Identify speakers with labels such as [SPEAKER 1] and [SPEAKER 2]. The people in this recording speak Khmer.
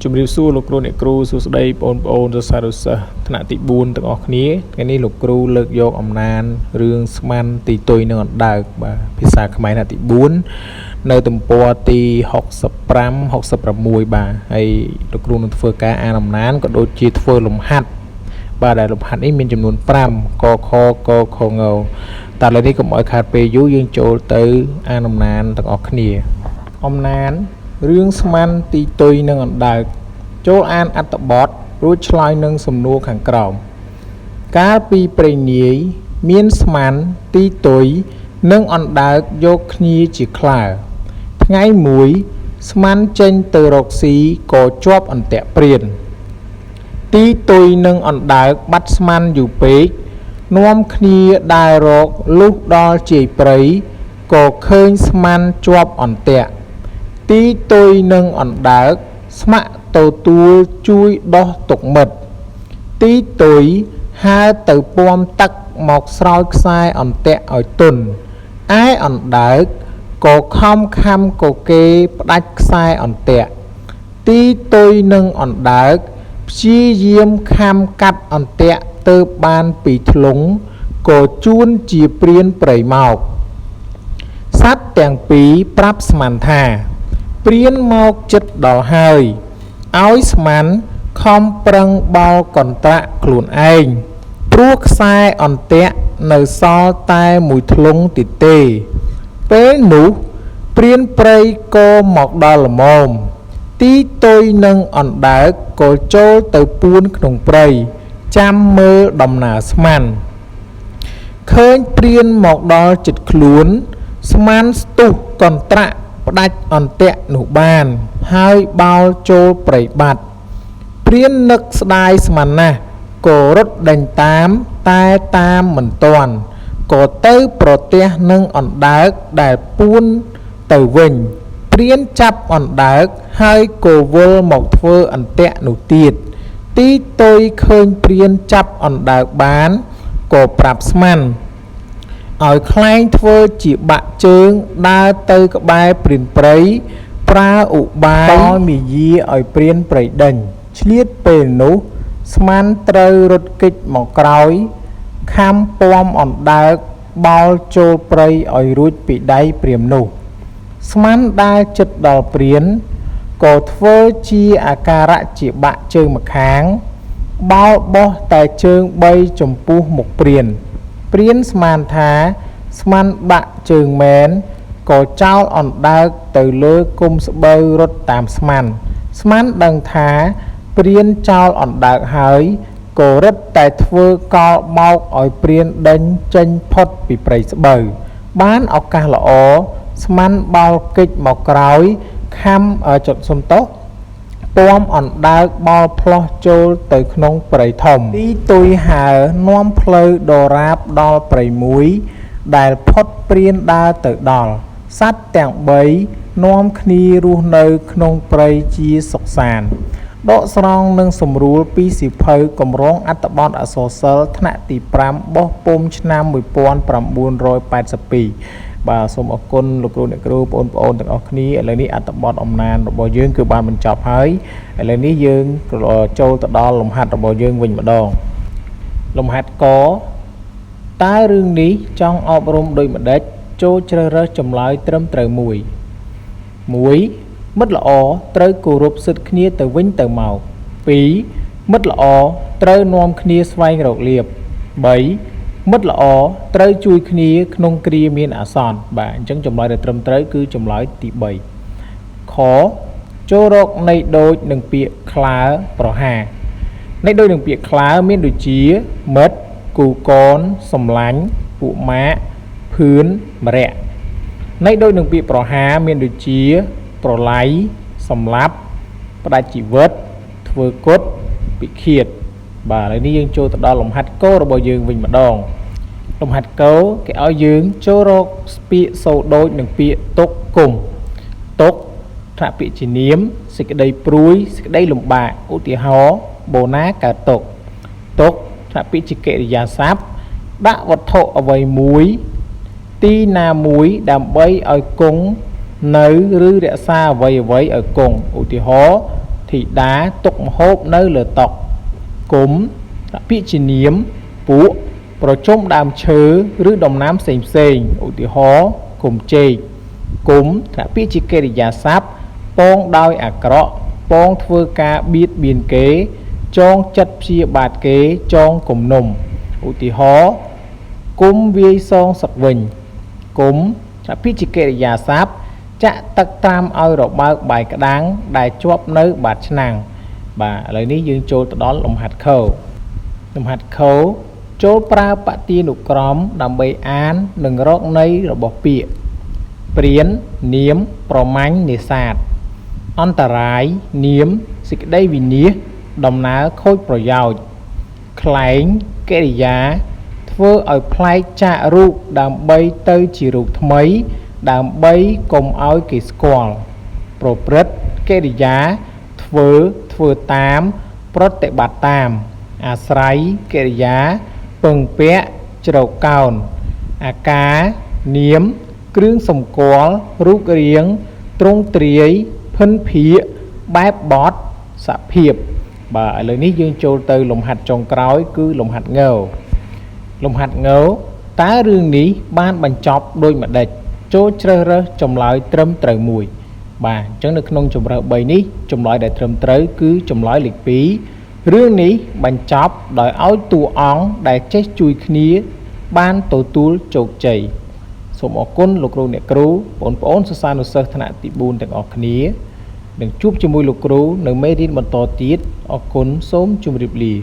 [SPEAKER 1] ជំរាបសួរលោកគ្រូអ្នកគ្រូសួស្តីបងប្អូនសិស្សសិស្សថ្នាក់ទី4ទាំងអស់គ្នាថ្ងៃនេះលោកគ្រូលើកយកអំណានរឿងស្មានទីទុយនិងអណ្ដើកបាទភាសាខ្មែរថ្នាក់ទី4នៅទំព័រទី65 66បាទហើយលោកគ្រូនឹងធ្វើការអានអំណានក៏ដូចជាធ្វើលំហាត់បាទដែលលំហាត់នេះមានចំនួន5កខកខងតែឥឡូវនេះកុំឲ្យខាតពេលយូរយើងចូលទៅអានអំណានទាំងអស់គ្នាអំណានរឿងស្មានទីទុយនិងអណ្ដើកចូលអានអត្ថបទរួចឆ្លើយនឹងសំណួរខាងក្រោមកាលពីព្រេងនាយមានស្មានទីទុយនិងអណ្ដើកយកគ្នាជាខ្លើថ្ងៃមួយស្មានចេញទៅរកស៊ីក៏ជាប់អន្ទាក់ព្រានទីទុយនិងអណ្ដើកបាត់ស្មានយូរពេកនាំគ្នាដើររកលុះដល់ជាយព្រៃក៏ឃើញស្មានជាប់អន្ទាក់ទីទុយនិងអណ្ដើកស្ម័គ្រទទួលជួយដោះទុកមិត្តទីទុយហើរទៅពំទឹកមកស្រោចខ្សែអន្ទាក់ឲ្យទន់ឯអណ្ដើកក៏ខំខំកគេផ្ដាច់ខ្សែអន្ទាក់ទីទុយនិងអណ្ដើកព្យាយាមខំកាត់អន្ទាក់ទៅបានពីធ្លុងក៏ជួនជាព្រានព្រៃមកសត្វទាំងពីរប្រាប់ស្មានថាព្រានមកចិត្តដល់ហើយឲ្យស្មានខំប្រឹងបោលកន្ត្រាក់ខ្លួនឯងព្រោះខ្សែអន្ទាក់នៅសល់តែមួយធ្លុងទីទេពេលនោះព្រានព្រៃក៏មកដល់ល្មមទីទុយនិងអណ្ដើកក៏ចូលទៅពួនក្នុងព្រៃចាំមើលដំណើរស្មានឃើញព្រានមកដល់ជិតខ្លួនស្មានស្ទុះកន្ត្រាក់ផ្ដាច់អន្ទាក់នោះបានហើយបោលចូលព្រៃបាត់ព្រាននឹកស្ដាយស្មានណាស់ក៏រត់ដេញតាមតែតាមមិនទាន់ក៏ទៅប្រទះនឹងអណ្ដើកដែលពួនទៅវិញព្រានចាប់អណ្ដើកហើយក៏វិលមកធ្វើអន្ទាក់នោះទៀតទីទុយឃើញព្រានចាប់អណ្ដើកបានក៏ប្រាប់ស្មានឲ្យខ្លែងធ្វើជាបាក់ជើងដើរទៅក្បែរព្រានព្រៃប្រើឧបាយឲ្យមាយាឲ្យព្រានព្រៃដេញឆ្លៀតពេលនោះស្មានត្រូវរត់គេចមកក្រោយខំពំអណ្ដើកបោលចូលព្រៃឲ្យរួចពីដៃព្រាមនោះស្មានដើរជិតដល់ព្រានក៏ធ្វើជាអាការៈជាបាក់ជើងម្ខាងបោលបោះតែជើង3ចំពោះមុខព្រានព្រានស្មានថាស្មានបាក់ជើងមែនក៏ចោលអណ្ដើកទៅលើគុម្ពស្បូវរត់តាមស្មានដឹងថាព្រានចោលអណ្ដើកហើយក៏រត់តែធ្វើកលបោកឲ្យព្រានដេញចេញផុតពីព្រៃស្បូវបានឱកាសល្អស្មានបោលគេចមកក្រោយខំសំទោសពំអណ្ដើកបោលផ្លោះចូលទៅក្នុងព្រៃធំទីទុយហើរនាំផ្លូវដរាបដល់ព្រៃមួយដែលផុតព្រានដើរទៅដល់សត្វទាំង3នាំគ្នារស់នៅក្នុងព្រៃជាសុខសាន្តដកស្រង់និងសម្រួលពីសៀវភៅកម្រងអត្ថបទអក្សរសិល្ប៍ថ្នាក់ទី5បោះពុម្ពឆ្នាំ1982បាទសូមអរគុណលោកគ្រូអ្នកគ្រូបងប្អូនទាំងអស់គ្នាឥឡូវនេះអត្ថបទអំណានរបស់យើងគឺបានបញ្ចប់ហើយឥឡូវនេះយើងចូលទៅដល់លំហាត់របស់យើងវិញម្ដងលំហាត់កតើរឿងនេះចង់អប់រំដូចម្ដេចចូលជ្រើសរើសចម្លើយត្រឹមត្រូវមួយមិត្តល្អត្រូវគោរពសិទ្ធិគ្នាទៅវិញទៅមក2មិត្តល្អត្រូវនាំគ្នាស្វែងរកលាភ3មិត្តល្អត្រូវជួយគ្នាក្នុងគ្រាមានអាសន្នបាទអញ្ចឹងចម្លើយដែលត្រឹមត្រូវគឺចម្លើយទី3ខចូលរកន័យដូចនឹងពាក្យខ្លើប្រហាន័យដូចនឹងពាក្យខ្លើមានដូចជាមិត្តគូកនសម្លាញ់ពួកម៉ាក់ភឿនម្រ័ក្សន័យដូចនឹងពាក្យប្រហាមានដូចជាប្រឡ័យសម្លាប់ផ្ដាច់ជីវិតធ្វើគុតពិឃាតបាទឥឡូវនេះយើងចូលទៅដល់លំហាត់ករបស់យើងវិញម្ដងលំហាត់កគេឲ្យយើងចូលរកពាក្យសូរដូចនឹងពាក្យទុកគុំទុកថ្នាក់ពាក្យជានាមសេចក្តីព្រួយសេចក្តីលំបាកឧទាហរណ៍បូណាកើតទុកថ្នាក់ពាក្យជាកិរិយាសព្ទដាក់វត្ថុអ្វីមួយទីណាមួយដើម្បីឲ្យគង់នៅឬរក្សាអ្វីឲ្យគង់ឧទាហរណ៍ thì đá tục một hộp nơi lửa tọc cúm đã bị chỉ niếm bú pro trông đàm chớ rứ đồng nám xềnh xềnh ủ tí hó cùng chê cúm đã bị chỉ kê đi giá sáp bong đôi à krọ bong thưa ca biết biên kế trong chất chia bạt kế trong cùng nồng ủ tí hó cúm vi son sạc vinh cúm đã bị chỉ kê đi giá sáp chạ tắc tam ơi rồi bao bài cả đáng đài chóp nơi bạt nàng bà lời ní dương chô đó là lồng hạt khấu chốt pra bạ tiên nụ crom đầm bầy án đừng rót nấy rồi bỏ bịa priến niếm pro mánh nề sạt on tà rái niếm xịt đây vì nía đồng ná khôi pro giàu khánh kê đi giá thưa ở play chạ rụ đầm bầy tơi chỉ rụ mấy đàm bấy cùng áo kỳ squall pro prết kê đi giá thưa tám prot tệ bát tam à sấy kê đi giá bừng pẹ trầu cao à cá niếm krương sông có rút riêng trung triấy phân phía bát bót sạp hiệp bà lời ní dương châu từ lồng hạt trồng cõi cứ lồng hạt ngấu tá rương ní ban bánh chọc đôi mặt đạch chỗ chơi rơ trong lõi trâm trời mùi bà chẳng được nông trồng rơ bầy ní trong lõi để trâm tới cứ trong lõi liệt phí rương ní bánh chọc đòi áo tù óng để chết chui khía ban tổ túl chột chảy số một con lục rô nè cửu bốn sơ sa nô sơ thân ạ tị bùn tầng ọc khía đừng chúc cho mùi lục rô nâng mê rít một tò tiết ọc con sớm chung rịp lì